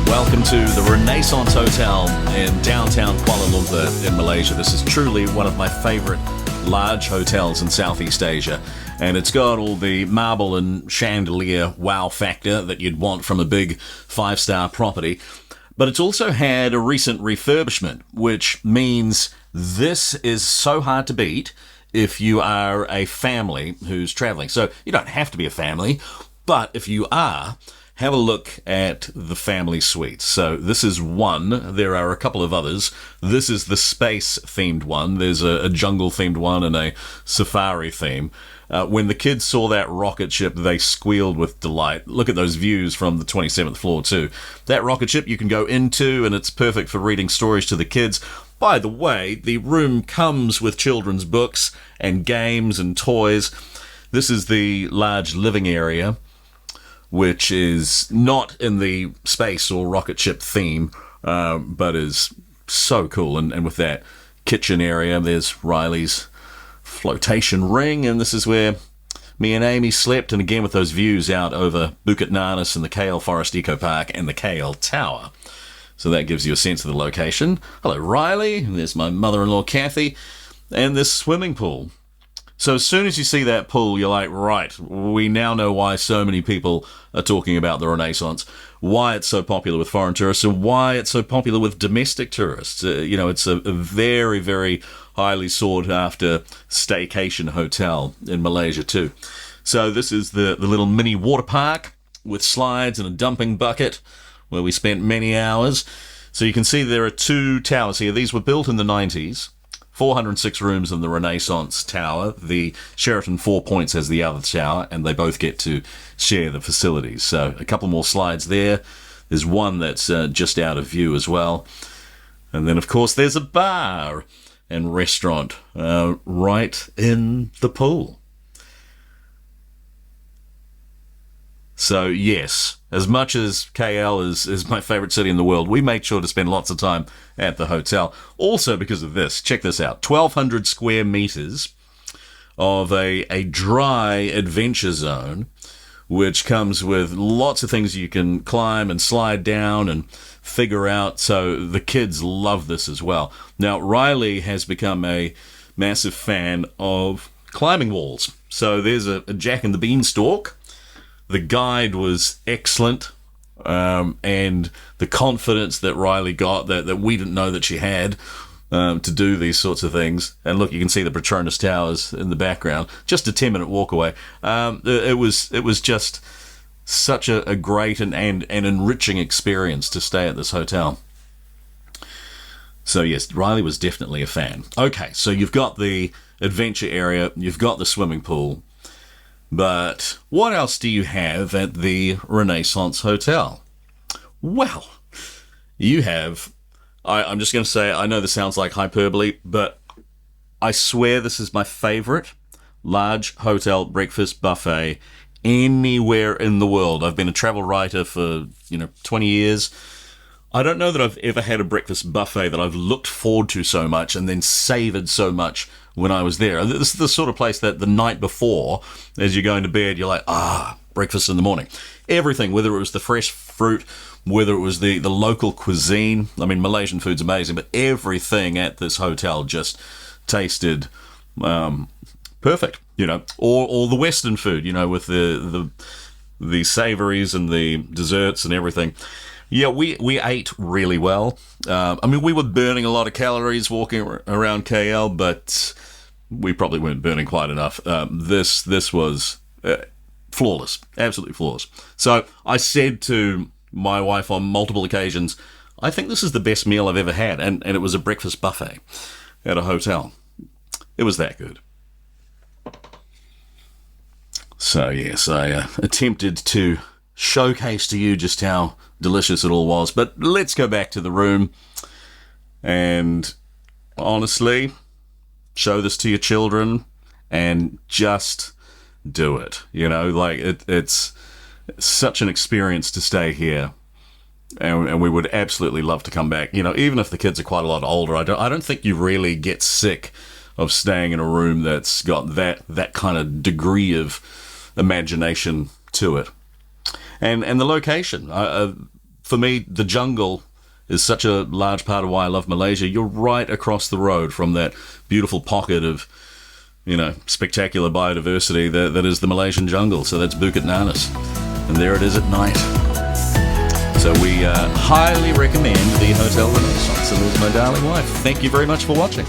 Welcome to the Renaissance Hotel in downtown Kuala Lumpur in Malaysia. This is truly one of my favourite large hotels in Southeast Asia, and it's got all the marble and chandelier wow factor that you'd want from a big five-star property. But it's also had a recent refurbishment, which means this is so hard to beat if you are a family who's travelling. So you don't have to be a family, but if you are, have a look at the family suite. So this is one. There are a couple of others. This is the space-themed one. There's a jungle-themed one and a safari theme. When the kids saw that rocket ship, they squealed with delight. Look at those views from the 27th floor, too. That rocket ship you can go into, and it's perfect for reading stories to the kids. By the way, the room comes with children's books and games and toys. This is the large living area, which is not in the space or rocket ship theme, but is so cool. And with that kitchen area, there's Riley's flotation ring, and this is where me and Amy slept, and again with those views out over Bukit Nanas and the Kale Forest Eco Park and the Kale Tower. So that gives you a sense of the location. Hello, Riley. There's my mother-in-law, Kathy, and this swimming pool. So as soon as you see that pool, you're like, right, we now know why so many people are talking about the Renaissance, why it's so popular with foreign tourists, and why it's so popular with domestic tourists. It's a very, very highly sought-after staycation hotel in Malaysia too. So this is the little mini water park with slides and a dumping bucket where we spent many hours. So you can see there are two towers here. These were built in the 90s. 406 rooms in the Renaissance Tower. The Sheraton Four Points has the other tower, and they both get to share the facilities. So a couple more slides there. There's one that's just out of view as well. And then, of course, there's a bar and restaurant right in the pool. So, yes, as much as KL is my favourite city in the world, we make sure to spend lots of time at the hotel. Also because of this, check this out, 1,200 square metres of a dry adventure zone, which comes with lots of things you can climb and slide down and figure out. So the kids love this as well. Now, Riley has become a massive fan of climbing walls. So there's a Jack and the Beanstalk. The guide was excellent, and the confidence that Riley got that we didn't know that she had to do these sorts of things. And look, you can see the Petronas Towers in the background, just a 10-minute walk away. It was just such a great and enriching experience to stay at this hotel. So yes, Riley was definitely a fan. Okay, so you've got the adventure area, you've got the swimming pool. But what else do you have at the Renaissance Hotel? Well, you have, I'm just going to say, I know this sounds like hyperbole, but I swear this is my favourite large hotel breakfast buffet anywhere in the world. I've been a travel writer for, 20 years. I don't know that I've ever had a breakfast buffet that I've looked forward to so much and then savoured so much when I was there. This is the sort of place that the night before, as you're going to bed, you're like, breakfast in the morning. Everything, whether it was the fresh fruit, whether it was the local cuisine. I mean, Malaysian food's amazing, but everything at this hotel just tasted perfect, or the Western food, with the savouries and the desserts and everything. Yeah, we ate really well. We were burning a lot of calories walking around KL, but we probably weren't burning quite enough. This was flawless, absolutely flawless. So I said to my wife on multiple occasions, I think this is the best meal I've ever had, and it was a breakfast buffet at a hotel. It was that good. So yes, I attempted to showcase to you just how delicious it all was. But let's go back to the room and honestly show this to your children and just do it. It's such an experience to stay here, and we would absolutely love to come back. Even if the kids are quite a lot older, I don't think you really get sick of staying in a room that's got that kind of degree of imagination to it. And the location, for me, the jungle is such a large part of why I love Malaysia. You're right across the road from that beautiful pocket of, spectacular biodiversity that is the Malaysian jungle. So that's Bukit Nanas. And there it is at night. So we highly recommend the Hotel Renaissance. And there's my darling wife. Thank you very much for watching.